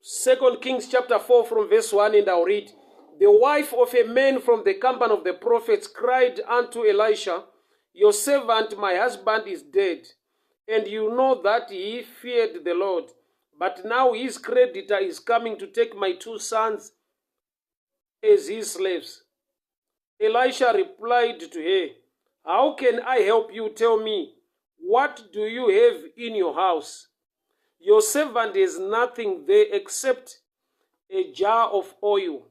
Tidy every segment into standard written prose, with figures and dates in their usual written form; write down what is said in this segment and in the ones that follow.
2 Kings chapter 4 from verse 1, and I'll read. The wife of a man from the company of the prophets cried unto Elisha, Your servant, my husband, is dead, and you know that he feared the Lord. But now his creditor is coming to take my 2 sons as his slaves. Elisha replied to her, How can I help you? Tell me, what do you have in your house? Your servant has nothing there except a jar of oil.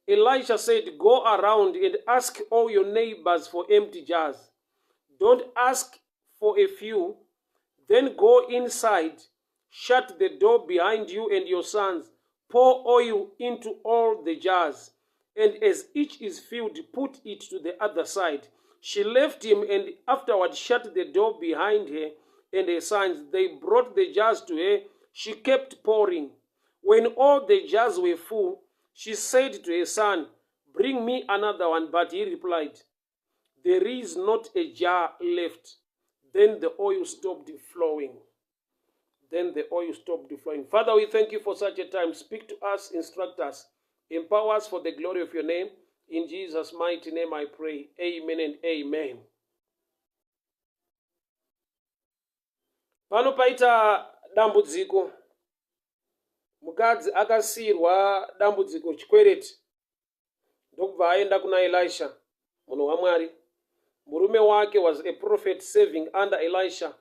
Elisha said, Go around and ask all your neighbors for empty jars. Don't ask for a few. Then go inside, shut the door behind you and your sons, pour oil into all the jars, and as each is filled, put it to the other side. She left him and afterward shut the door behind her and her sons. They brought the jars to her. She kept pouring. When all the jars were full, she said to her son, Bring me another one. But he replied, There is not a jar left. Then the oil stopped flowing. Father, we thank you for such a time. Speak to us, instruct us, empower us for the glory of your name. In Jesus' mighty name I pray. Amen and amen. Pano paita dambudziko. Mukadzi akasirwa dambudziko chikwereti. Ndokubva aenda kuna Elisha, munhu waMwari. Murume wake was a prophet serving under Elisha.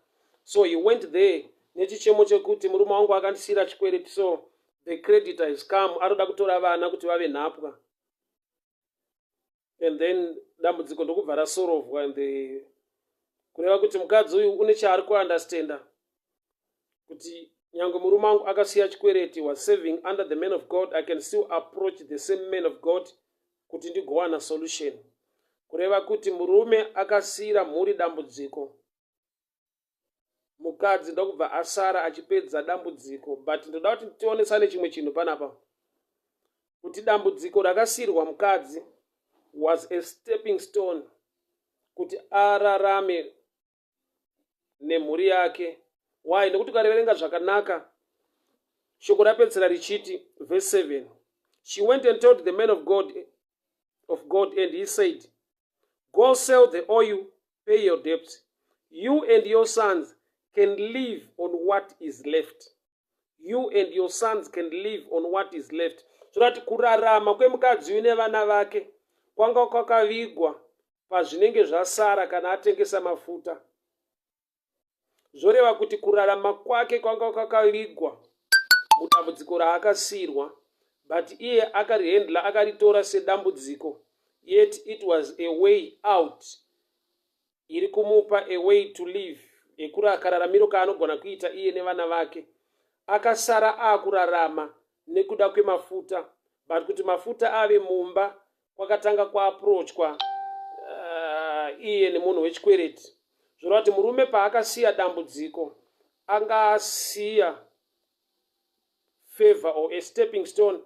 So he went there. Nechichemo chekuti murume wangu akandisira chikwereti, so the creditor has come. Aroda kutora vana kuti vave nhapwa. And then dambudziko ndokubva rasorovwa, and kureva kuti mukadzi uyu une chaari kuandastenda kuti nyange murume wangu akasiya chikwereti, was serving under the man of God, I can still approach the same man of God kuti ndigowana solution. Kureva kuti murume akasira mhuri dambudziko, mukadzi ndokubva asara achipedza dambudziko. But ndoda kuti tionesane chimwe chinhu panapa, kuti dambudziko rakasirwa mukadzi was a stepping stone kuti ararame nemhuri yake. Why? Nekuti ukareverenga zvakanaka, shoko rapedzera richiti, verse 7, she went and told the man of God, and he said, Go sell the oil, pay your debts. You and your sons can live on what is left. You and your sons can live on what is left. So that kurarama kwemukadzi uyu nevana vake kwanga kwakavigwa pazvinenge zvasara kana atengesa mafuta. Zvoreva kuti kurarama kwake kwanga kwakavigwa mudambudziko raakasirwa, but iye akarihendla, akaritora sedambudziko. Yet it was a way out. Iri kumupa a way to live. Ekuri akararamiro kaanogona kuita iye nevana vake. Akasara akurarama nekuda kwemafuta. But kuti mafuta ave mumba kwakatanga kwaapproachwa iye nemunhu wechikwereti. Zvoreva kuti murume paakasiya dambudziko, anga asiya favor or a stepping stone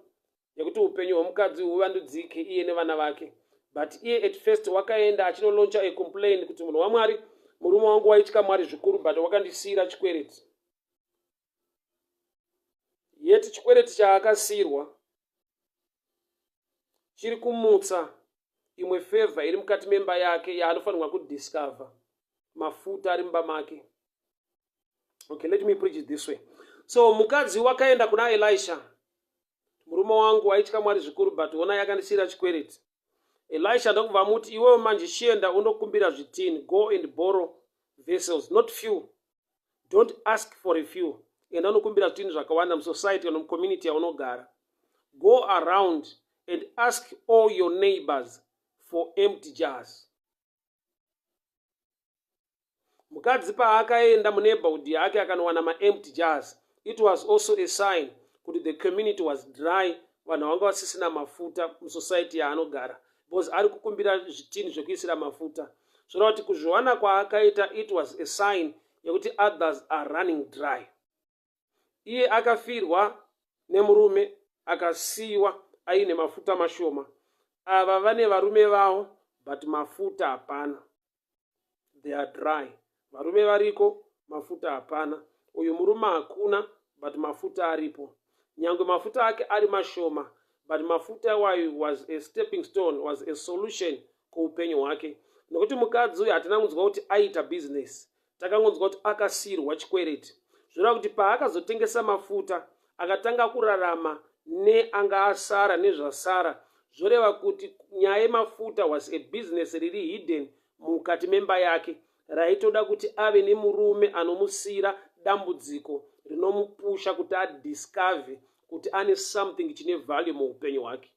yekuti upenyu hwemukadzi huvandudzike iye nevana vake. But iye at first wakaenda achinoloncha a complaint kuti munhu waMwari, murume wangu waitya Mwari zvikuru, but wakandisiyira chikwereti. Yet chikwereti chaakasirwa chiri kumutsa imwe favor iri mukati memba yake yaanofanirwa kudiscover. Mafuta ari mumba make. Okay, let me preach it this way. So mukadzi wakaenda kuna Elisha, murume wangu waitya Mwari zvikuru, but ona yakandisiyira chikwereti. Elisha ndokubva muti, iwewe manje chienda unokumbira zvitini. Go and borrow vessels, not few. Don't ask for a few. Enda unokumbira zvitini zvakawanda musociety kana mucommunity yaunogara. Go around and ask all your neighbors for empty jars. Mukadzi paakaenda muneighborhood yake akanowana ma-empty jars, it was also a sign kuti the community was dry, vanhu vanga vasisina mafuta musociety yaanogara, because ari kukumbira zvitini zvekuisira mafuta. Zvoreva kuti kuzviwana kwaakaita, it was a sign yekuti others are running dry. Iye akafirwa nemurume akasiyiwa aine mafuta mashoma. Ava vane varume vavo, but mafuta hapana. They are dry. Varume variko, mafuta hapana. Uyu murume hakuna, but mafuta aripo. nyangwe mafuta ake ari mashoma, but mafuta wayo was a stepping stone, was a solution kuupenyu hwake. Nokuti mukadzi uyu hatina kunzwa kuti aita business, takangonzwa kuti akasiyirwa chikwereti. Zvoreva kuti paakazotengesa mafuta akatanga kurarama neanga asara nezvasara, zvoreva kuti nyaya yemafuta was a business riri hidden mukati memba yake, raitoda kuti ave nemurume anomusiyira dambudziko rinomupusha kuti adiscover kuti ane something chine value muupenyu hwake.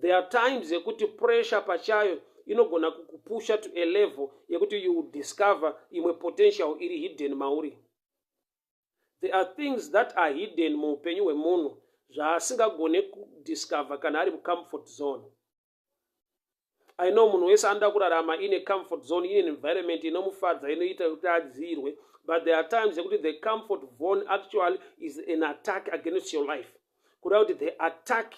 There are times yekuti pressure pachayo inogona kukupusha to a level yekuti you will discover imwe potential iri hidden mauri. There are things that are hidden muupenyu hwemunhu zvaasingagone kudiscover kana ari mucomfort zone. I know munhu wese anoda kurarama ine comfort zone, ine environment inomufadza inoita kuti adzirwe, but there are times yekuti the comfort zone actually is an attack against your life. Kuda kuti the attack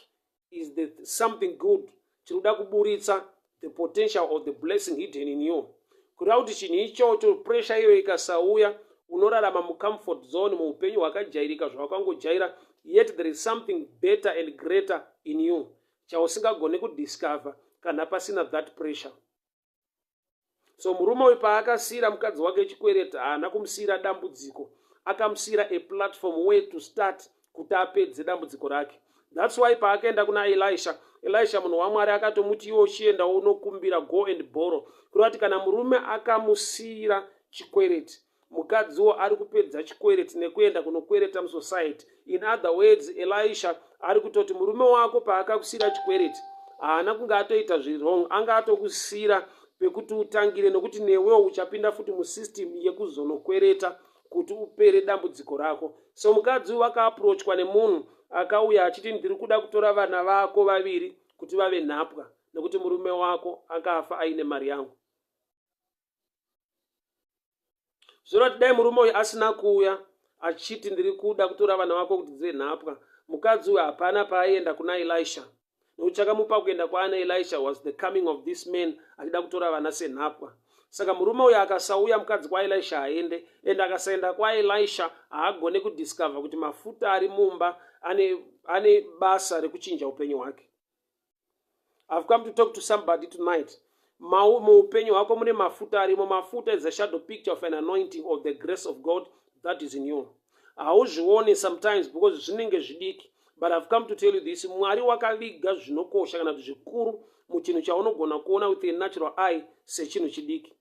is something good chirikuda kuburitsa the potential of the blessing hidden in you. Kuda kuti chinhu ichocho pressure iyo ikasauya, unorarama mucomfort zone muupenyu hwakajairika zvawakangojaira, yet there is something better and greater in you chausingagone kudiscover kana pasina that pressure. So murume uyu paakasiyira mukadzi wake chikwereti haana kumusiyira dambudziko, akamusiyira a platform way to start kuti apedze dambudziko rake. That's why paakaenda kuna Elisha munhu waMwari akatomuti iwo uchienda unokumbira go and borrow. Kureva kuti kana murume akamusiyira chikwereti, mukadziwo ari kupedza chikwereti nekuenda kunokwereta musociety. In other words, Elisha ari kutoti murume wako paakakusiyira chikwereti haana kunge atoita zvirong, anga atokusiyira pekuti utangire, nokuti newewo uchapinda futi musystem yekuzonokwereta kuti upere dambudziko rako. So mukadzi uyu akaapproachwa nemunhu akauya achiti ndiri kuda kutora vana vako vaviri kuti vave nhapwa, nekuti murume wako akafa aine mari yangu. Zvorati dai murume uyu asina kuuya achiti ndiri kuda kutora vana vako kuti dzive nhapwa, mukadzi uyu hapana paaienda kuna Elisha. Nokuti chakamupa kuenda kwaana Elisha was the coming of this man achida kutora vana senhapwa. Saka murume uyu akasauya mukadzi kwaElisha aende, ende akasaenda kwaElisha haagone kudiscover kuti mafuta ari mumba ane basa rekuchinja upenyu hwake. I've come to talk to somebody tonight. Muupenyu hwako mune mafuta arimo. Mafuta is a shadow picture of an anointing of the grace of God that is in you. Hauzvioni sometimes because zvinenge zvidiki. But I've come to tell you this, Mwari wakaviga zvinokosha kana zvikuru muchinhu chaunogona kuona with a natural eye sechinhu chidiki.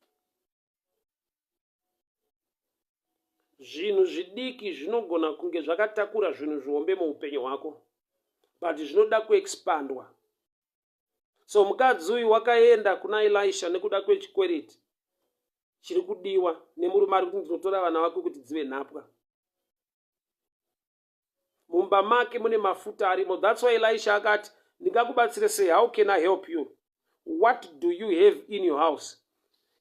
Zvinhu zvidiki zvinogona kunge zvakatakura zvinhu zvihombe muupenyu hwako, but zvinoda kuexpandwa. So mukadzi uyu wakaenda kuna Elisha nekuda kwechikwereti chiri kudiwa nemurume ari kuti ndinotora vana vako kuti dzive nhapwa. Mumba make mune mafuta arimo. That's why Elisha akati ndingakubatsire sei? How can I help you? What do you have in your house?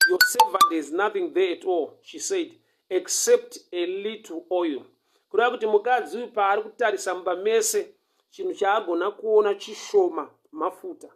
Your servant has nothing there at all, she said, except a little oil. Kureva kuti mukadzi uyu paari kutarisa mumba mese chinhu chaagona kuona chishoma mafuta,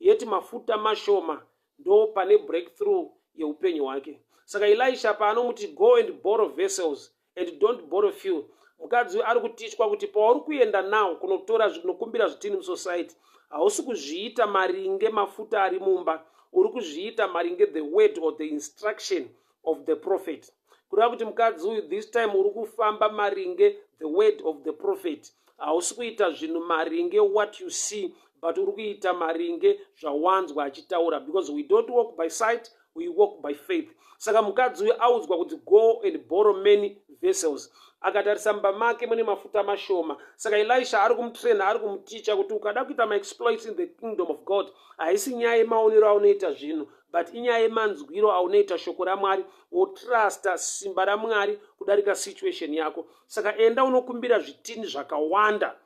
yeti mafuta mashoma ndo pane breakthrough yeupenyu hwake. Saka Elisha paanomuti go and borrow vessels and don't borrow few, mukadzi uyu ari kutichwa kuti pauri kuenda nawo kunotora zvinokumbira zvitini musociety, hausi kuzviita maringe mafuta ari mumba, uri kuzviita maringe the word or the instruction of the prophet. Kureva kuti mukadzi uyu this time uri kufamba maringe the word of the prophet, hausi kuita zvinhu maringe what you see, but uri kuita maringe zvawanzwa achitaura, because we don't walk by sight, we walk by faith. Saka mukadzi uyu audzwa kuti go and borrow many vessels, akatarisa mumba make mune mafuta mashoma. Saka Elisha ari kumutraina, ari kumuticha kuti ukada kuita maexploits in the kingdom of God, haisi nyaya yemaonero aunoita zvinhu, but inyaya yemanzwiro aunoita shoko raMwari, wotrusta simba raMwari kudarika situation yako. Saka enda unokumbira zvitini zvakawanda,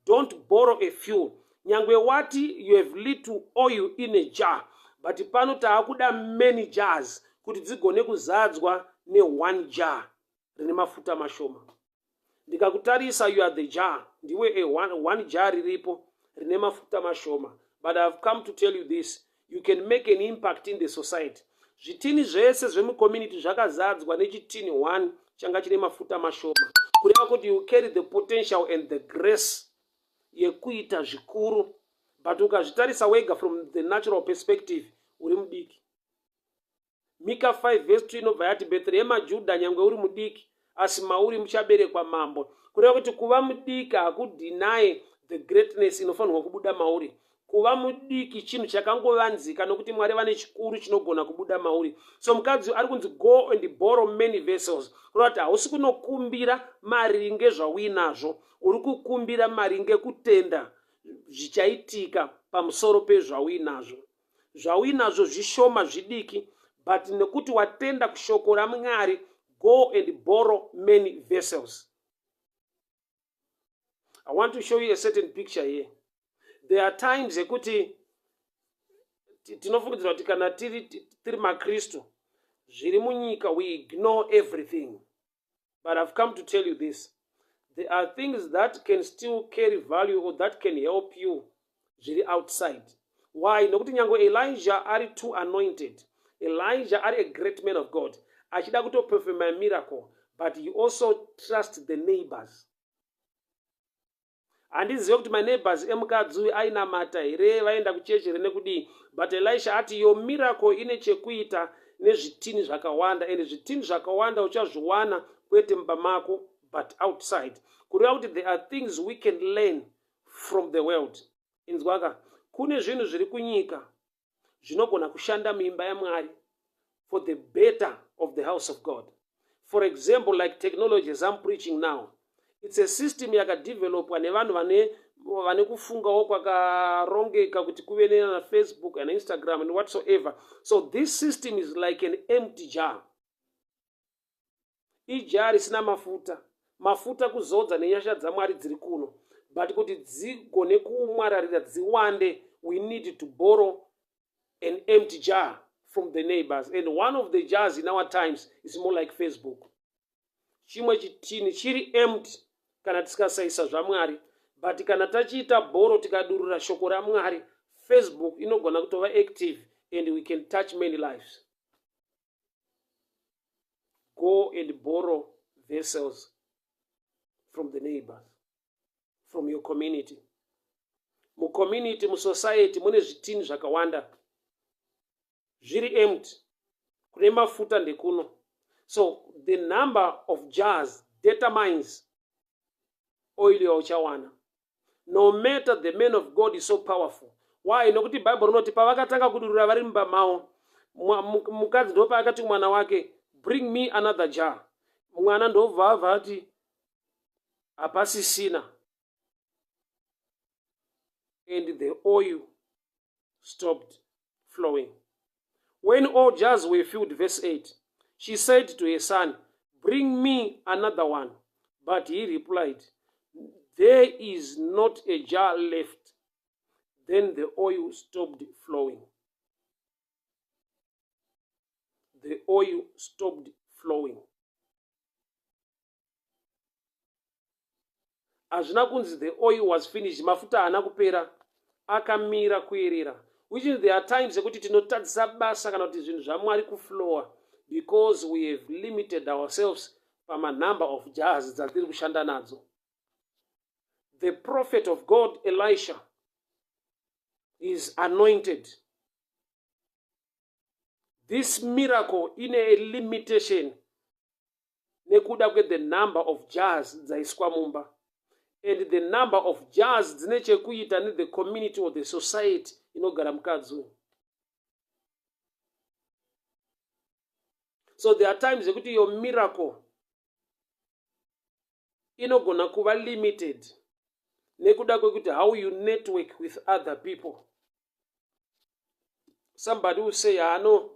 don't borrow a few. Nyangwe wati you have little oil in a jar, but pano taakuda many jars kuti dzigone kuzadzwa ne1 jar rine mafuta mashoma. Ndikakutarisa you are the jar, ndiwe one jar riripo rine mafuta mashoma. But I've come to tell you this, you can make an impact in the society. Zvitini zvese zvemucommunity zvakazadzwa nechitini 1 changa chine mafuta mashoma. kureva kuti you carry the potential and the grace yekuita zvikuru, but ukazvitarisa wega from the natural perspective uri mudiki. Mika 5 verse 2 inobva yati Bethlehema Judha, nyangwe uri mudiki asi mauri muchaberekwa mambo. Kureva kuti kuva mudiki hakudeny the greatness inofanirwa kubuda mauri. Kuva mudiki chinhu chakangovanzika nokuti Mwari vane chikuru chinogona kubuda mauri. So mukadzi ari kunzi go and borrow many vessels. Kureva kuti hausi kunokumbira maringe zvauinazvo, uri kukumbira maringe kutenda zvichaitika pamusoro pezvauinazvo. Zvauinazvo zvishoma zvidiki, but nekuti watenda kushoko raMwari, go and borrow many vessels. I want to show you a certain picture here. There are times ekuti tinofungidzira kuti kana tiri maKristu zviri munyika we ignore everything. But I've come to tell you this. There are things that can still carry value or that can help you zviri outside. Why? Nokuti nyangwe Elijah ari too anointed. Elijah ari a great man of God. Achida kutoperform a miracle, but he also trusts the neighbors. Handizive kuti my neighbors emukadzi uyu ainamata here, vaenda kuchechi here nekudii. But Elisha ati your miracle ine chekuita nezvitini zvakawanda, and zvitini zvakawanda uchazviwana kwete mumba mako but outside. Kureva kuti there are things we can learn from the world. Inzwaka, kune zvinhu zviri kunyika zvinogona kushanda muimba yaMwari for the better of the house of God. For example, like technology as I'm preaching now. It's a system yakadevelopwa nevanhu vane kufungawo kwakarongeka kuti kuve na Facebook and Instagram and whatsoever. So this system is like an empty jar. Ijar risina mafuta kuzodza nenyasha dzaMwari dziri kuno. But kuti dzigone kumwararira dziwande, we need to borrow an empty jar from the neighbors. And one of the jars in our times is more like Facebook. Chimwe chitini chiri empty kana tiskasaisa zvaMwari, but kana tachiita bhoro tikadurura shoko raMwari, Facebook inogona kutova active and we can touch many lives. Go and borrow vessels from the neighbors, from your community. Mu community, mu society, mune zvitini zvakawanda zviri empty, kune mafuta ndekuno. So the number of jars determines oil yauchawana. No matter the man of God is so powerful. Why? Nokuti Bible rinoti pavakatanga kudurura vari mumba mavo, mukadzi ndopa akati mwana wake, bring me another jar. Mwana ndobva ati hapasisina. And the oil stopped flowing. When all jars were filled, verse 8, she said to her son, bring me another one. But he replied, there is not a jar left. Then the oil stopped flowing. The oil stopped flowing. Hazvina kunzi the oil was finished, mafuta haana kupera, akamira kuerera. Which is there are times ekuti tinotadzisa basa kana kuti zvinhu zvaMwari kuflowa because we have limited ourselves pama number of jars dzatiri kushanda nadzo. The prophet of God, Elisha, is anointed. This miracle in a limitation nekuda kwe the number of jars dzaiswa mumba. And the number of jars dzine chekuita ne the community or the society inogara mukadzi uyu. So there are times ekuti your miracle inogona kuva limited nekuda kwekuti how you network with other people. Somebody will say, no,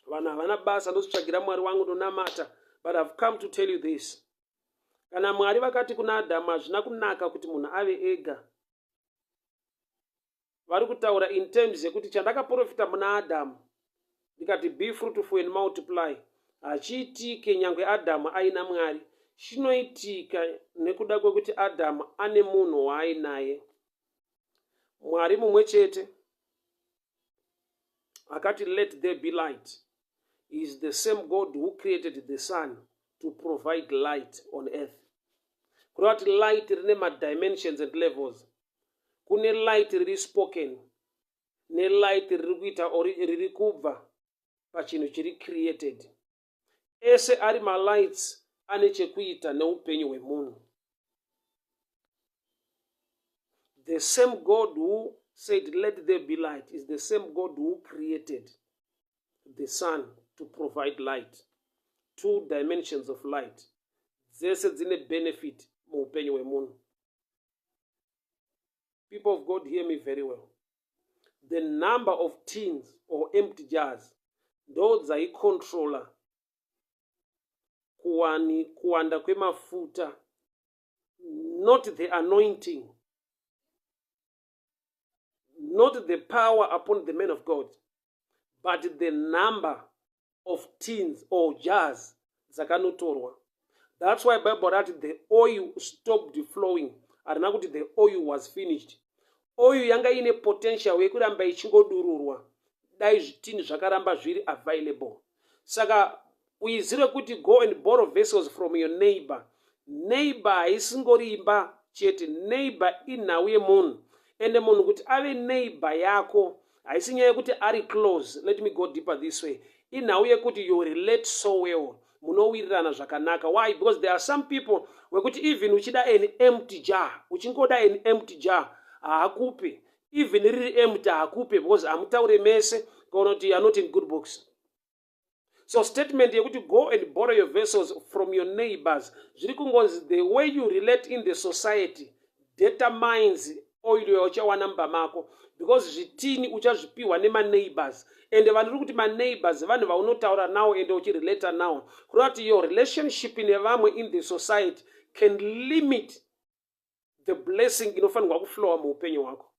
vanhu havana basa ndositsvagira Mwari wangu ndonamata. But I've come to tell you this. Kana Mwari vakati kuna Adamu hazvina kunaka kuti munhu ave ega. Vari kutaura in terms yekuti chandakaprofita muna Adamu ndikati be fruitful and multiply, hachiitike nyangwe Adamu aina Mwari. Chinoitika nekuda kwekuti Adamu ane munhu waainaye. Mwari mumwe chete akati let there be light. He is the same God who created the sun to provide light on earth. kureva kuti light rine madimensions and levels. Kune light riri spoken nelight riri kuita riri kubva pachinhu chiri created. Ese ari malights ane chekuita neupenyu hwemunhu. The same God who said, "Let there be light," is the same God who created the sun to provide light. Two dimensions of light. Dzese dzine benefit muupenyu hwemunhu. People of God, hear me very well. The number of tins or empty jars ndo dzaikontrola kuwanda kwemafuta, not the anointing, not the power upon the men of God, but the number of tins or jars dzakanotorwa. That's why Bible wrote the oil stopped flowing. Arina kuti the oil was finished. Oil yanga ine potential yekuramba ichingodururwa. Dai zvitini zvakaramba zviri available. Saka uizive kuti go and borrow vessels from your neighbor. Neighbor haisingori imba chete. Neighbor inhau yemunhu. Ende munhu kuti ave neighbor yako haisi nyaya yekuti ari close. Let me go deeper this way. Inhau yekuti you relate so well. Munowirirana zvakanaka. Why? Because there are some people wekuti even uchida an empty jar, uchingoda an empty jar haakupe. Even riri empty haakupe because hamutaure mese kana kuti you are not in good books. So statement yekuti go and borrow your vessels from your neighbors, zviri kungonzi the way you relate in the society determines oil yauchawana mumba mako, because zvitini uchazvipiwa nema-neighbors. And vanhu kuti ma-neighbors vanhu vaunotaura nawo ende uchirelata nawo, kureva kuti your relationship nevamwe in the society can limit the blessing inofanirwa kuflowa muupenyu hwako.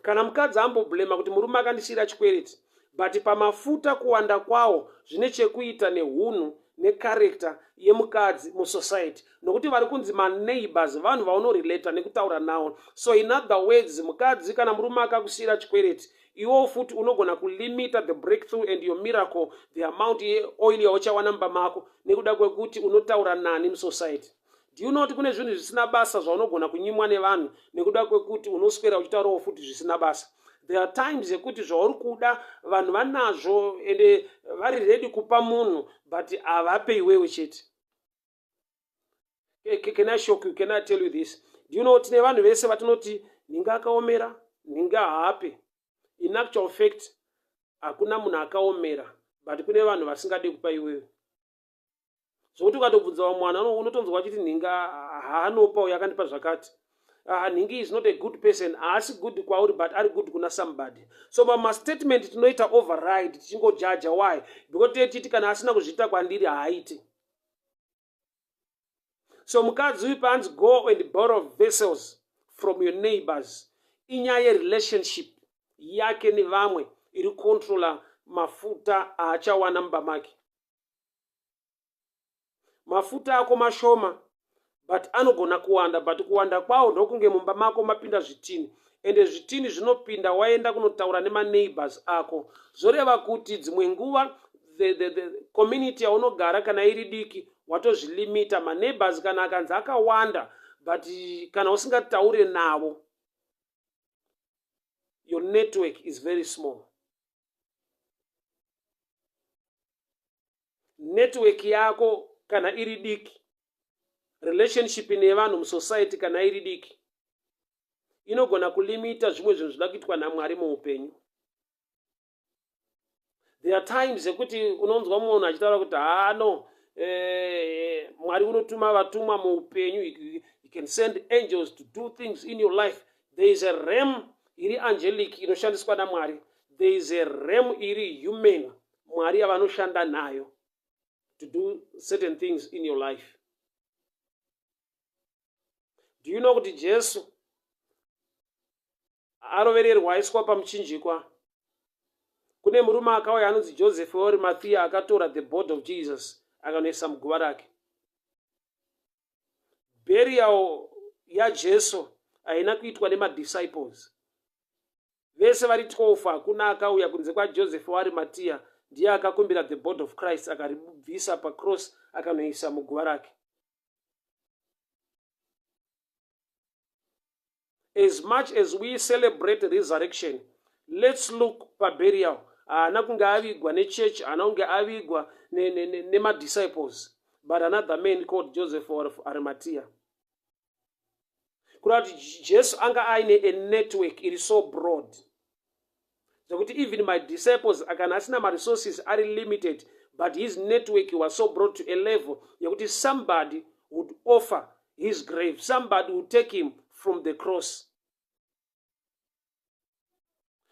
Kana mukadzi amboblema kuti murume akandisiyira chikwereti, but pamafuta kuwanda kwawo zvine chekuita neunhu nekarekta yemukadzi musociety, nokuti vari kunzi ma-neighbors vanhu vaunorelata nekutaura nawo. So in other words, mukadzi kana murume akakusiyira chikwereti, iwo futi unogona kulimita the breakthrough and your miracle, the amount yeoil yauchawana mumba mako nekuda kwekuti unotaura nani musociety. Do you know kuti kune zvinhu zvisina basa zvaunogona kunyimwa nevanhu nekuda kwekuti unoswera uchitaurawo futi zvisina basa? There are times yekuti zvauri kuda vanhu vanazvo ende vari ready kupa munhu but havape iwewe chete. Can I shock you? Can I tell you this? Do you know tine vanhu vese vatinoti ninga akaomera ninga haape. In actual fact hakuna munhu akaomera but kune vanhu vasingade kupa iwewe. Zvokuti ukatobvunza mwana unotonzwa chiti ninga haanopa uyo akandipa zvakati. Ningi is not a good person. Asi good kwauri but ari good kuna somebody. So mama statement tinoita override tichingojaja. Why? Because teti kana asina kuzviita kwandiri haaiti. So mukadzi uyu paanzi go and borrow vessels from your neighbors, inyaya relationship yake nevamwe iri controla mafuta aachawana mumba make. Mafuta ako mashoma but anogona kuwanda, but kuwanda kwawo ndokunge mumba mako mapinda zvitini, ende zvitini zvinopinda waenda kunotaura nema-neighbors ako. Zvoreva kuti dzimwe nguva the community yaunogara kana iri diki watozvilimita. Ma-neighbors kana akanzi akawanda but kana usingataure navo, your network is very small. Network yako kana iri diki, relationship nevanhu musociety kana iri diki, inogona kulimita zvimwe zvinhu zvida kuitwa naMwari muupenyu. There are times yekuti unonzwa munhu achitaura kuti no, Mwari unotuma vatumwa muupenyu, he can send angels to do things in your life. There is a realm iri angelic inoshandiswa naMwari. There is a realm iri human Mwari yavanoshanda nayo to do certain things in your life. Do you know kuti Jesu arovererwa aiswa pamuchinjikwa? Kune murume akauya anonzi Joseph weArimathea akatora the body of Jesus akanoisa muguva rake. Burial yaJesu haina kuitwa nemadisciples. Vese vari 12 hakuna akauya kunze kwaJoseph weArimathea, ndiye akakumbira the body of Christ akaribvisa pacross akanoisa muguva rake. As much as we celebrate resurrection, let's look per burial. Haana kunge avigwa nechurch, haana kunge avigwa nemadisciples, but another man called Joseph of Arimathea. Kureva kuti Jesu anga aine a network iri so broad zvokuti even my disciples akana asina maresources ari limited, but his network was so broad to a level yekuti somebody would offer his grave, somebody would take him from the cross.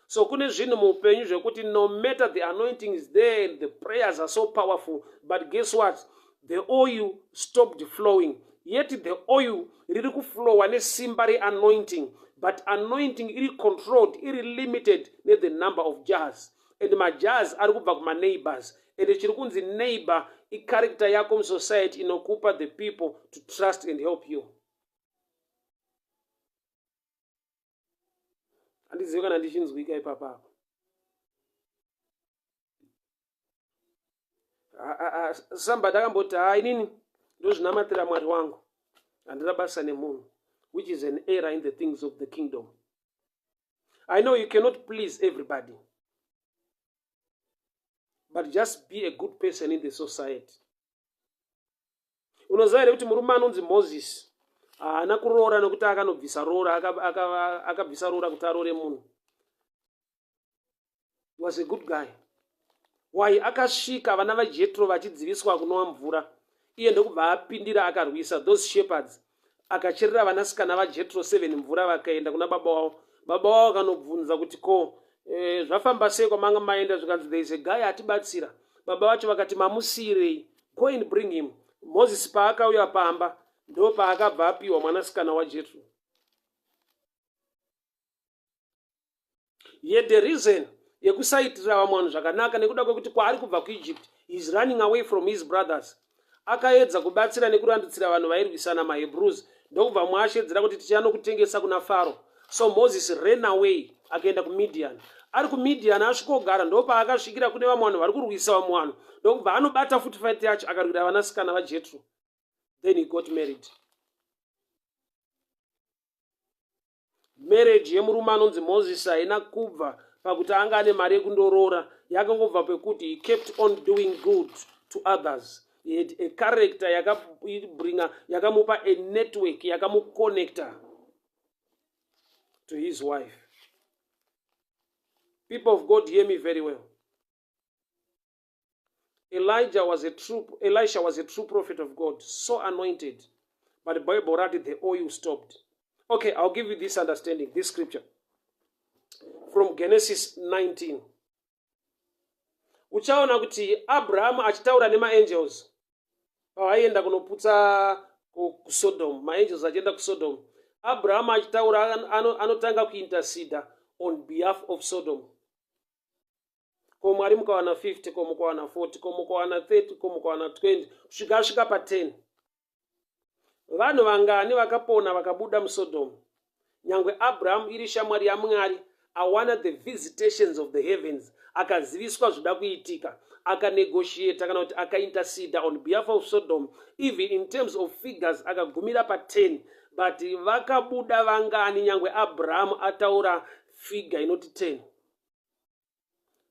So kune zvinhu muupenyu zvekuti no matter the anointing is there and the prayers are so powerful, but guess what? The oil stopped flowing. Yet the oil riri kuflowa nesimba re-anointing, but anointing iri controlled, iri limited ne the number of jars. And majars ari kubva kuma neighbors. And chiri kunzi neighbor icharacter yako musociety inokupa the people to trust and help you. Handizivi kana ndichinzwika ipapa. Somebody akamboti hai inini ndozvinamatira Mwari wangu handina basa nemunhu, which is an error in the things of the kingdom. I know you cannot please everybody, but just be a good person in the society. Unoziva here kuti murume anonzi Moses haana kuroora nokuti akanobvisa roora, akabvisa roora kuti aroore munhu. He was a good guy. Why? Akasvika vana vaJethro vachidziviswa kunwa mvura, iye ndokubva apindira akarwisa those shepherds, akacherera vanasikana vaJethro 7 mvura, vakaenda kuna baba wavo. Baba wavo akanobvunza kuti ko zvafamba sei kwamanga maenda, zvikanzi there is a guy atibatsira. Baba vacho vakati mamusiyirei, go and bring him. Moses paakauya pamba ndo paakabva apiwa mwanasikana waJethro. Yet the reason yekusaitira vamwe vanhu zvakanaka nekuda kwekuti kwaari kubva kuEgypt, he is running away from his brothers. Akaedza kubatsira nekurandutsira vanhu vairwisana maHebrews, ndokubva mwashedzera kuti tichanokutengesa kuna Faro. So Moses ran away akaenda kuMidian. Ari kuMidian asvikogara ndopaakasvikira kune vamwe vanhu vari kurwisa vamwe vanhu, ndokubva anobata futi fight yacho akarwira vanasikana vaJethro. Then he got married. Marriage yemurume anonzi Moses haina kubva pakuti anga ane mari yekundoroora, yakangobva pekuti he kept on doing good to others. He had a character yakamupa a network, yakamuconnecta to his wife. People of God, hear me very well. Elisha was a true prophet of God, so anointed, but the Bible wrote the oil stopped. Okay, I'll give you this understanding, this scripture. From Genesis 19. Uchaona kuti Abraham achitaura nema-angels pavaienda kunoputsa kuSodom, ma-angels achienda kuSodom. Abraham achitaura anotanga kuinterceda on behalf of Sodom. Ko Mwari mukawana 50, ko mukawana 40, ko mukawana 30, ko mukawana 20, kusvika pa 10. Vanhu vangani vakapona vakabuda muSodom. Nyangwe Abraham iri shamwari yaMwari awana the visitations of the heavens, akaziviswa zvoda kuitika, akanegotiate kana kuti akaintercede on behalf of Sodom, even in terms of figures akagumira pa 10. But vakabuda vangani nyangwe Abraham ataura figure inoti 10.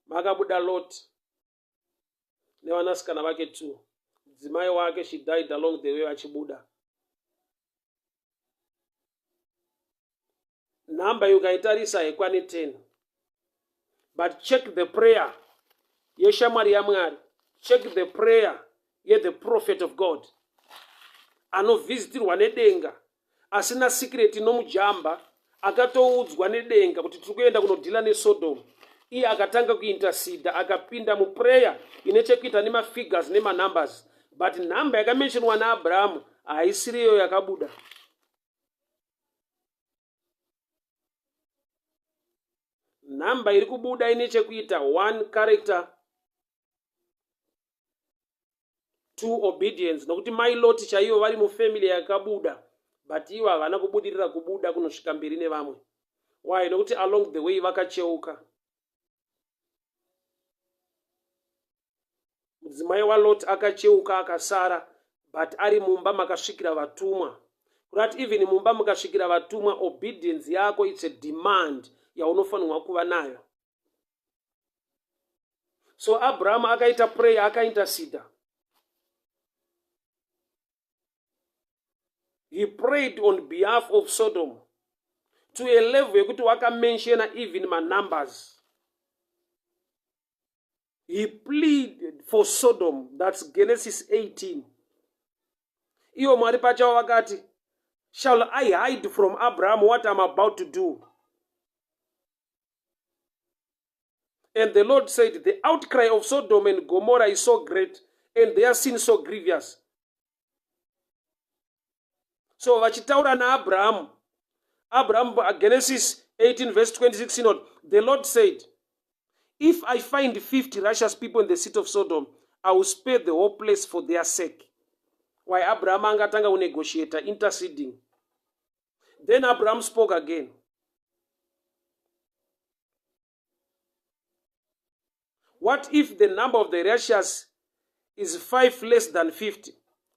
Makabuda Lot nevanasikana vake 2. Dzimai wake, she died along the way vachibuda. Number yukaitarisa haikwani 10. But check the prayer yeshamwari yaMwari, check the prayer ye the prophet of God, anovhisitirwa nedenga, asina secret nomujamba, akatoudzwa nedenga kuti tiri kuenda kunodhila neSodom. Iye akatanga kuinterceda, akapinda muprayer ine chekuita nemafigures nemanumbers, but number yakamentionwa naAbraham haisiriyo yakabuda. Number iri kubuda ine chekuita 1 character, 2 obedience. Nokuti mai Lot chaivo vari mufamily yakabuda, but ivo havana kubudirira kubuda kunosvika mberi nevamwe. Why? Nokuti along the way vakacheuka. Mudzimai waLot akacheuka akasara, but ari mumba makasvikira vatumwa. Kurati even mumba mukasvikira vatumwa, obedience yako it's a demand yaunofanirwa kuva nayo. So Abraham akaita prayer, akaintercede. He prayed on behalf of Sodom to a level yekuti wakamenshena even numbers. He pleaded for Sodom. That's Genesis 18. Iyo Mwari pachawo wakati, shall I hide from Abraham what I'm about to do? And the Lord said, the outcry of Sodom and Gomorrah is so great, and their sin so grievous. So vachitaura na Abraham, Genesis 18 verse 26, the Lord said, if I find 50 righteous people in the city of Sodom, I will spare the whole place for their sake. Why Abraham angatanga negotiator, interceding. Then Abraham spoke again. What if the number of the righteous is 5 less than 50?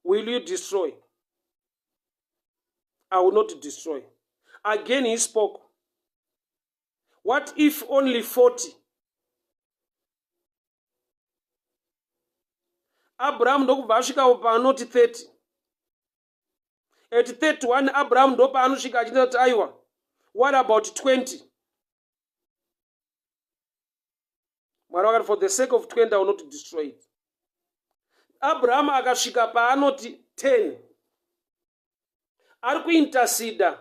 Will you destroy? I will not destroy. Again he spoke. What if only 40? Abraham ndokubva asvika panoti 30. At 31 Abraham ndopa anosvika achinda kuti aiwa, what about 20? Mwari wakati, for the sake of 20 I will not destroy it. Abraham akasvika paanoti 10. Ari kuintercede,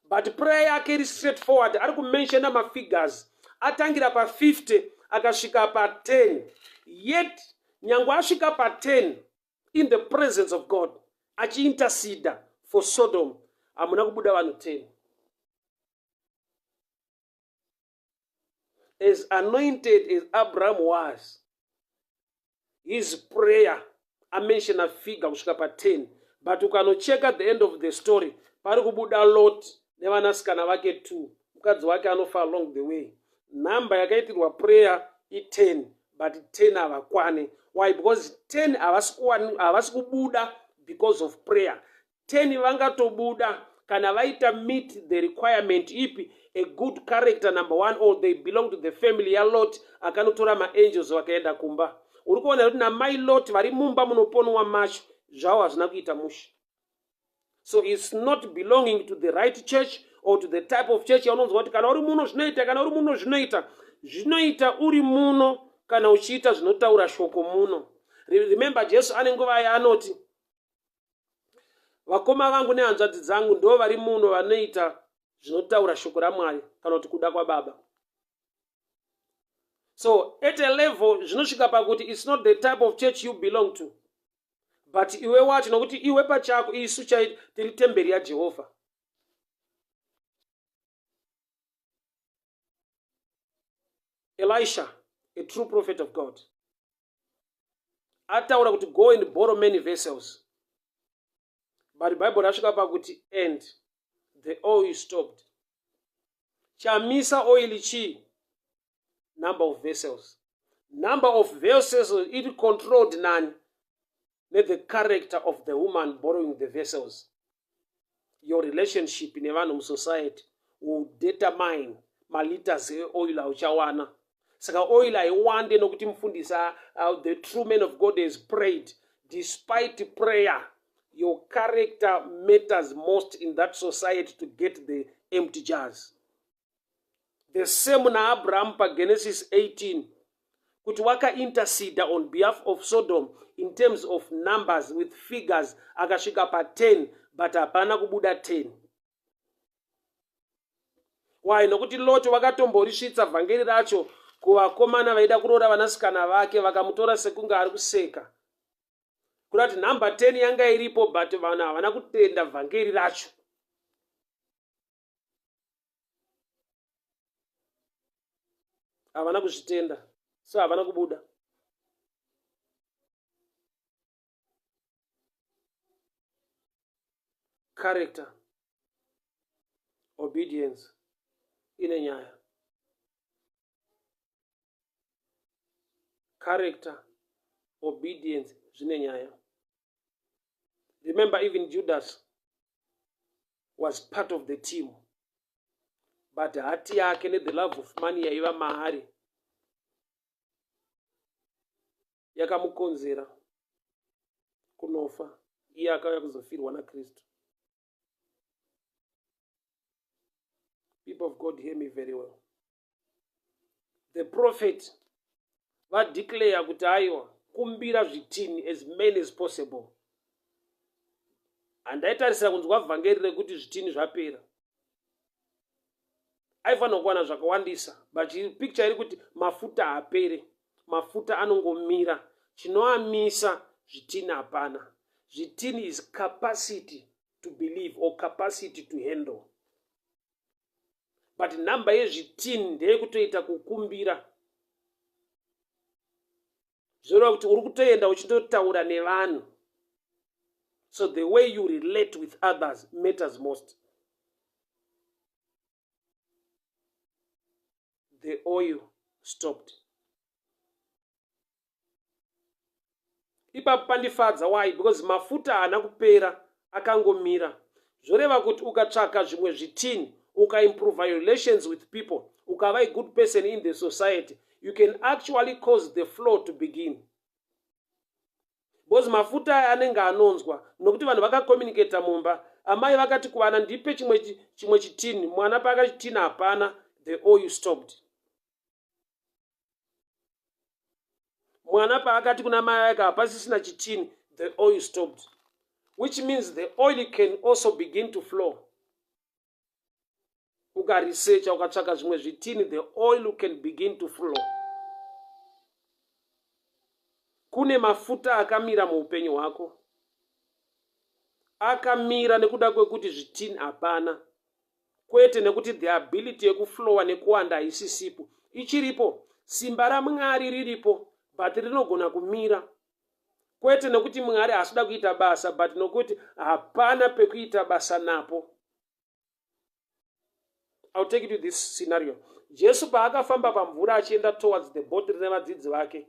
but prayer yake iri straightforward. Ari kumenshena mafigures. Atangira pa 50 akasvika pa 10. Yet nyangwa asvika pa 10 in the presence of God, achiintercede for Sodom, hamuna kubuda vanhu 10. As anointed as Abraham was, his prayer amention a figure kusvika pa 10. But ukanocheka at the end of the story, pari kubuda Lot nevanasikana vake 2. Mukadzi wake anofa along the way. Number yakaitirwa prayer i 10, but 10 havakwane. Why? Because 10 havasi kubuda because of prayer. 10 vangatobuda kana vaita meet the requirement ipi, a good character number 1, or they belong to the family ya Lot, akanotora maangels vakaenda kumba. Uri kuona kuti namai Lot vari mumba munoponwa masho zvavo hazvina kuita musha. So it's not belonging to the right church or to the type of church yaunonzwa kuti kana uri muno zvinoita, kana uri muno zvinoita. Zvinoita uri muno kana uchiita zvinotaura shoko muno. Remember Jesu ane nguva yaanoti, vakoma vangu nehanzvadzi dzangu ndo vari muno vanoita zvinotaura shoko raMwari kana kuti kuda kwaBaba. So at a level zvinosvika pakuti it's not the type of church you belong to, but iwe wacho nokuti iwe pachako isu tiri temberi yaJehovha. Elisha, a true prophet of God, ataura kuti go and borrow many vessels, but the Bible rasvika pakuti and the oil stopped. Chamisa oil chi? Number of vessels. Number of vessels, it controlled none. Let the character of the woman borrowing the vessels. Your relationship in a society will determine maliters oil auchawana. Saka oil aiwande nokuti mfundisa the true man of God has prayed. Despite prayer, your character matters most in that society to get the empty jars. The same na Abraham pa Genesis 18. Kuti waka intercede on behalf of Sodom in terms of numbers with figures, akashika pa 10, but hapana kubuda 10. Why? Nokuti Lot wakatomborisvitsa vhangeri racho kuvakomana vaida kuroora vanasikana vake, vakamutora sekunga ari kuseka. Kurati number 10 yanga iripo, but vanhu havana kutenda vhangeri racho. Havana kuzvitenda, so havana kubuda. Character, obedience, ine nyaya. Character, obedience, zvine nyaya. Remember even Judas. was part of the team, but hati yake ne the love of money yaiva maari yakamukonzera kunofa. Iye akauya kuzofirwa naKristu. People of God, hear me very well. The prophet vadeclare kuti aiwa kumbira zvitini as many as possible. Handaitarisira kunzwa vhangeri rekuti zvitini zvapera. Aifanira kuwana zvakawandisa, but picture iri kuti mafuta haapere, mafuta anongomira. Chinoamisa zvitini hapana. Zvitini is capacity to believe or capacity to handle. But namba yezvitini ndeyekutoita kukumbira. Zvoreva kuti uri kutoenda uchindotaura nevanhu. So the way you relate with others matters most. The oil stopped. Ipapo pandifadza. Why? Because mafuta haana kupera, akangomira. Zvoreva kuti ukatsvaka zvimwe zvitini, ukaimprove your relations with people, ukava a good person in the society, you can actually cause the flow to begin. Because mafuta aya anenge anonzwa, nokuti vanhu vakakommunicata mumba. Amai vakati kuvana ndipe chimwe chitini, mwana paka chitini hapana, the oil stopped. Mwana paakati kuna mai ake hapasisina chitini, the oil stopped. Which means the oil can also begin to flow. Ukaresearcha ukatsvaka zvimwe zvitini, the oil can begin to flow. Kune mafuta akamira muupenyu hwako. Akamira nekuda kwekuti zvitini hapana. Kwete nekuti the ability yekuflowa nekuwanda haisisipo. Ichiripo, simba raMwari riripo, but rinogona kumira. Kwete nekuti Mwari haasida kuita basa, but nokuti hapana pekuita basa napo. I'll take you to this scenario. Jesu paakafamba pamvura achienda towards the boat rine vadzidzi vake,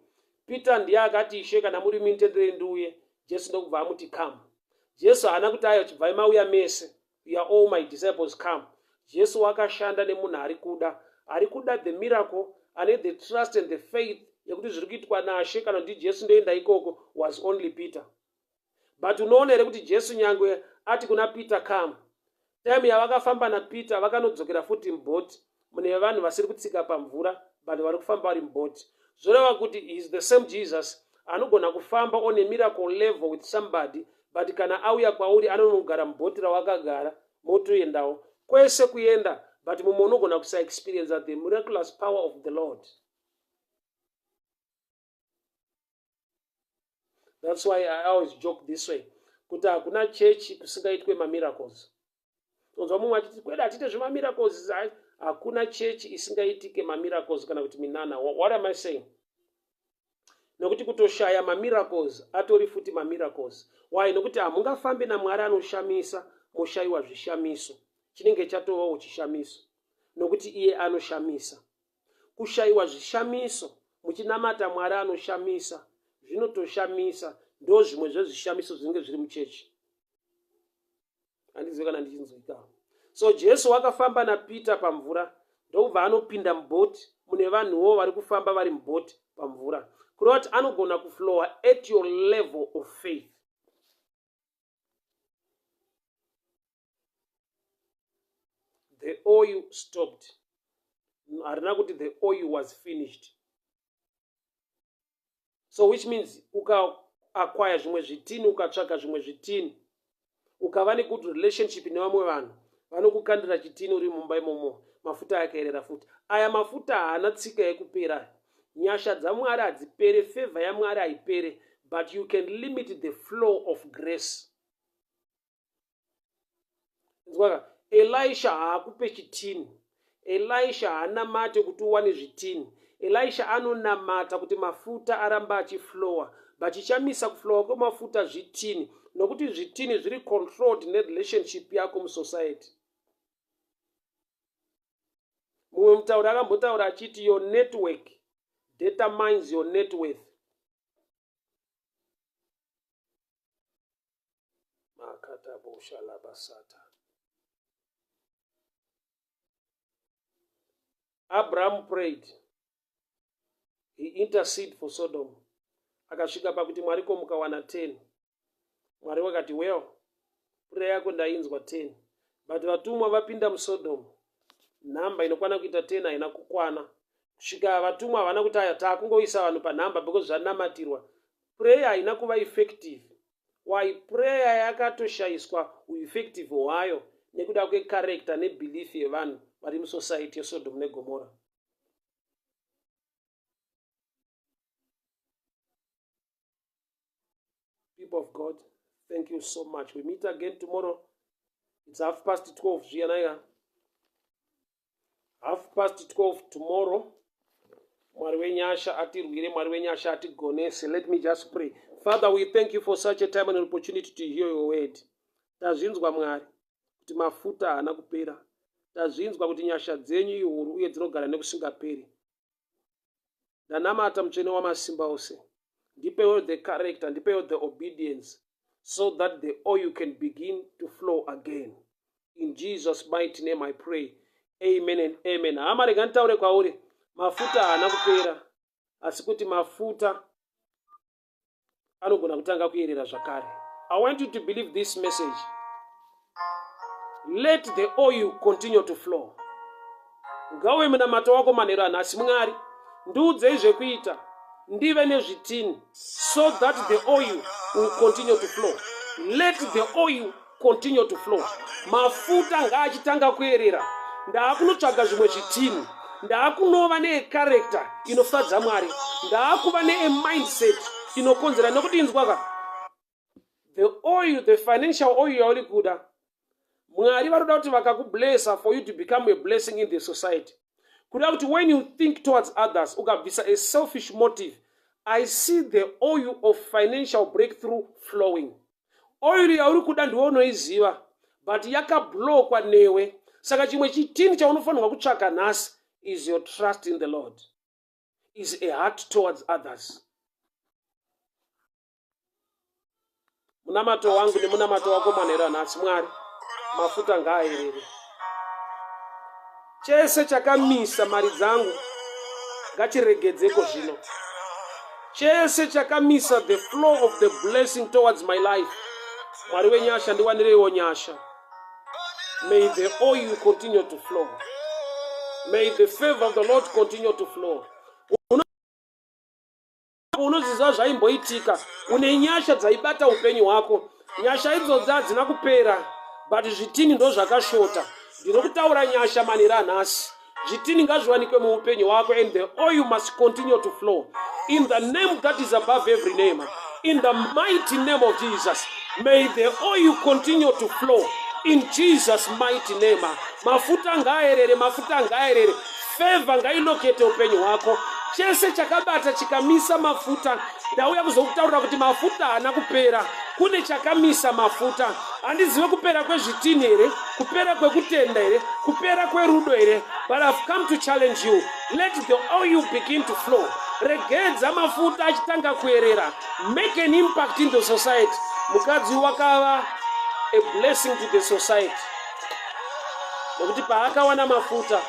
Peter ndiye akati, Ishe, kana muri muitendere ndiuye. Jesu ndokubva amuti come. Jesu haana kuti ayo chibvai mauya mese, you are all my disciples, come. Jesu wakashanda nemunhu ari kuda the miracle, ane the trust and the faith yekuti zviri kuitwa naShe kana kuti Jesu ndoenda ikoko was only Peter. But unoona here kuti Jesu nyangwe ati kuna Peter come, time yavakafamba naPeter vakanodzokera futi mubhoti, mune vanhu vasiri kutsika pamvura, vanhu vari kufamba vari mubhoti. Zvoreva kuti he is the same Jesus anogona kufamba on a miracle level with somebody, but kana auya kwauri anonogara mubhoti rawakagara, motoendawo kwese kuenda, but mumwe unogona kusa experience the miraculous power of the Lord. That's why I always joke this way, kuti hakuna chechi kusingaitwe mamiracles. Unzwa mumwe achiti kweda atite zvemamiracles, hakuna chechi isingaitike mamiracles kana kuti minana. What am I saying? Nokuti kutoshaya mamiracles atori futi mamiracles. Why? Nokuti hamungafambe naMwari anoshamisa moshayiwa zvishamiso. Chinenge chatovawo chishamiso. Nokuti iye anoshamisa. Kushayiwa zvishamiso muchinamata Mwari anoshamisa, zvinotoshamisa. Ndo zvimwe zvezvishamiso zvinenge zviri muchechi. Handizivi kana ndichinzwika. So Jesu wakafamba naPeter pamvura, ndokubva anopinda mubhoti, mune vanhuwo vari kufamba vari mubhoti pamvura. Kureva kuti anogona kuflowa at your level of faith. The oil stopped. Harina kuti the oil was finished. So which means ukaacquire zvimwe zvitini, ukatsvaka zvimwe zvitini, ukava ne good relationship nevamwe vanhu, vanokukandira chitini uri mumba imomo, mafuta akaerera futi. Aya mafuta haana tsika yekupera. Nyasha dzaMwari hadzipere, favor yaMwari haipere, but you can limit the flow of grace. Elisha haakupe chitini. Elisha haanamate kuti uwane zvitini. Elisha anonamata kuti mafuta aramba achiflowa, but chichamisa kuflowa kwemafuta zvitini, nokuti zvitini zviri controlled nerelationship yako musociety. Mumwe mutauri akambotaura achiti your network determines your net worth. Makata bosha labasata. Abraham prayed. He interceded for Sodom. Akasvika pakuti Mwari ko mukawana 10. Mwari wakati, well, prayer yako ndainzwa 10. But vatumwa vapinda muSodom. Namba inokwana kuita 10 haina kukwana. Kusvika vatumwa havana kuti aya taakungoisa vanhu panhamba because zvanamatirwa. Prayer haina kuva effective. Why prayer yakatoshayiswa ueffective hwayo nekuda kwecharacter nebelief yevanhu vari musociety yeSodom neGomora. People of God, thank you so much. We meet again tomorrow. It's 12:30 zviyanaya. 12:30 tomorrow. Mwari wenyasha atirwire, Mwari wenyasha atigonese. Let me just pray. Father, we thank you for such a time and an opportunity to hear your word. Tazvinzwa Mwari kuti mafuta haana kupera. Tazvinzwa kuti nyasha dzenyu ihuru uye dzinogara nekusingaperi. Ndanamata mutsvene wamasimba ose. Ndipewo the character, ndipewo the obedience, so that the oil can begin to flow again. In Jesus' mighty name I pray. Amen and amen. Amarega ntaure kwauri, mafuta haana kupera, asi kuti mafuta anogona kutanga kuyerera zvakare. I want you to believe this message. Let the oil continue to flow. Ngawe munamato wako manheru anhasi, Mwari ndiudzei zvekuita, ndive nezvitini, so that the oil will continue to flow. Let the oil continue to flow. Mafuta ngaachitanga kuyerera. Ndaakunotsvaga zvimwe zvitini. Ndaakunova necharacter inofadza Mwari. Ndaakuva nemindset inokonzera nokuti inzwaka. The oil, the financial oil yauri kuda. Mwari varoda kuti vakakublessa for you to become a blessing in the society. Kuda kuti when you think towards others, ukabvisa a selfish motive, I see the oil of financial breakthrough flowing. Oil yauri kuda ndiwe unoiziva, but yakablokwa newe. Saka chimwe chitini chaunofanirwa kutsvaka nhasi is your trust in the Lord. Is a heart towards others. Munamato wangu nemunamato wako manheru nhasi, Mwari mafuta ngaayerere. Chese chakamisa mari dzangu ngachiregedzeko zvino. Chese chakamisa the flow of the blessing towards my life, Mwari wenyasha ndiwanirewo nyasha. May the oil continue to flow. May the favor of the Lord continue to flow. Unoziva zvaimboitika, une nyasha dzaibata upenyu hwako. Nyasha idzodzi hadzina kupera, but zvitini ndo zvakashota. Ndinokutaura nyasha manheru anhasi. Zvitini ngazviwanikwe muupenyu hwako, and the oil must continue to flow. In the name that is above every name. In the mighty name of Jesus. May the oil continue to flow. In Jesus' mighty name. Mafuta ngaerere, mafuta ngaerere. Favor ngailokete upenyu hwako. Chese chakabata chikamisa mafuta. Ndauya kuzokutaurira kuti mafuta haana kupera. Kune chakamisa mafuta. Handizive kupera kwezvitini here, kupera kwekutenda here, kupera kwerudo here. But I've come to challenge you. Let the oil begin to flow. Regedza mafuta achitanga kuyerera. Make an impact in the society. Mukadzi wakava a blessing to the society. Nokuti paakawana mafuta,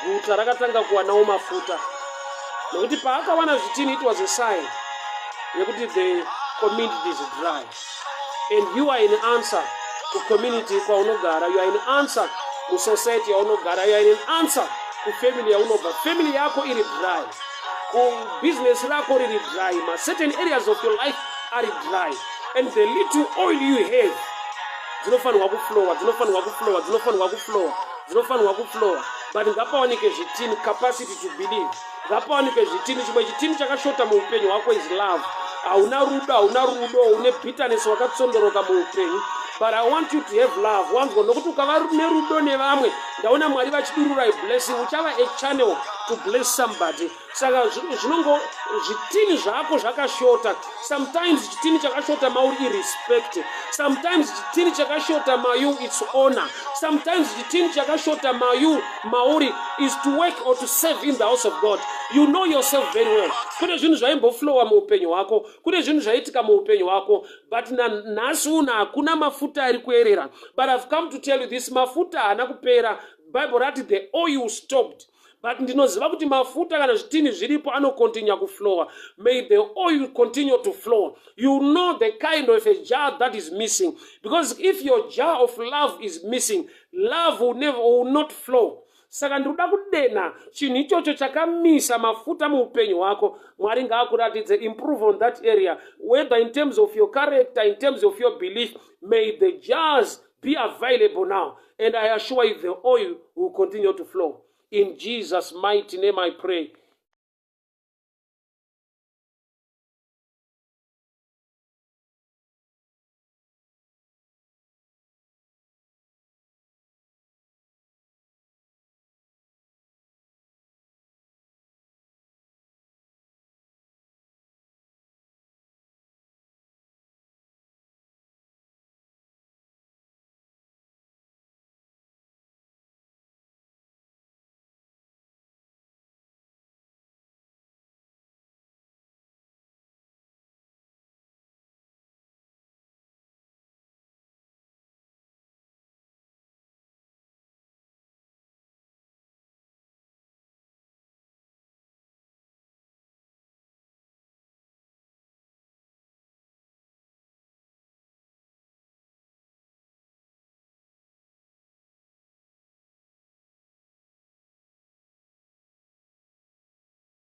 guta rakatanga kuwanawo mafuta. Nokuti paakawana zvitini, it was a sign yekuti the community is dry. And you are an answer to community kwaunogara. You are an answer to society yaunogara. You are an answer to family yaunogara. Family yako iri dry. Business rako riri dry. Certain areas of your life are dry. And the little oil you have, dzinofanirwa kuflowa. But ngapawanike zvitini, capacity to believe. Ngapawanike zvitini, chimwe chitini chakashota muupenyu hwako is love. Hauna rudo, une bitterness wakatsondoroka muupenyu. But I want you to have love. Wanzwa nokuti ukava nerudo nevamwe, ndaona Mwari vachidurura a blessing, uchava a channel to bless somebody. Saka zvinongo zvitini zvako zvakashota. Sometimes chitini chakashota mauri irrespect. Sometimes chitini chakashota mayu it's honor. Sometimes chitini chakashota mauri is to work or to serve in the house of God. You know yourself very well. Kune zvinhu zvaimboflowa muupenyu hwako, kune zvinhu zvaitika muupenyu hwako, but nhasi una hakuna mafuta ari kuyerera. But I've come to tell you this, mafuta haana kupera. Bible rati the oil stopped. But ndinoziva kuti mafuta kana zvitini zviripo anokontinua kuflowa. May the oil continue to flow. You know the kind of a jar that is missing. Because if your jar of love is missing, love will not flow. Saka ndikuda kudena chinhu ichocho chakamisa mafuta muupenyu hwako. Mwari ngaakuratidze, improve on that area, whether in terms of your character, in terms of your belief. May the jars be available now, and I assure you the oil will continue to flow. In Jesus' mighty name I pray.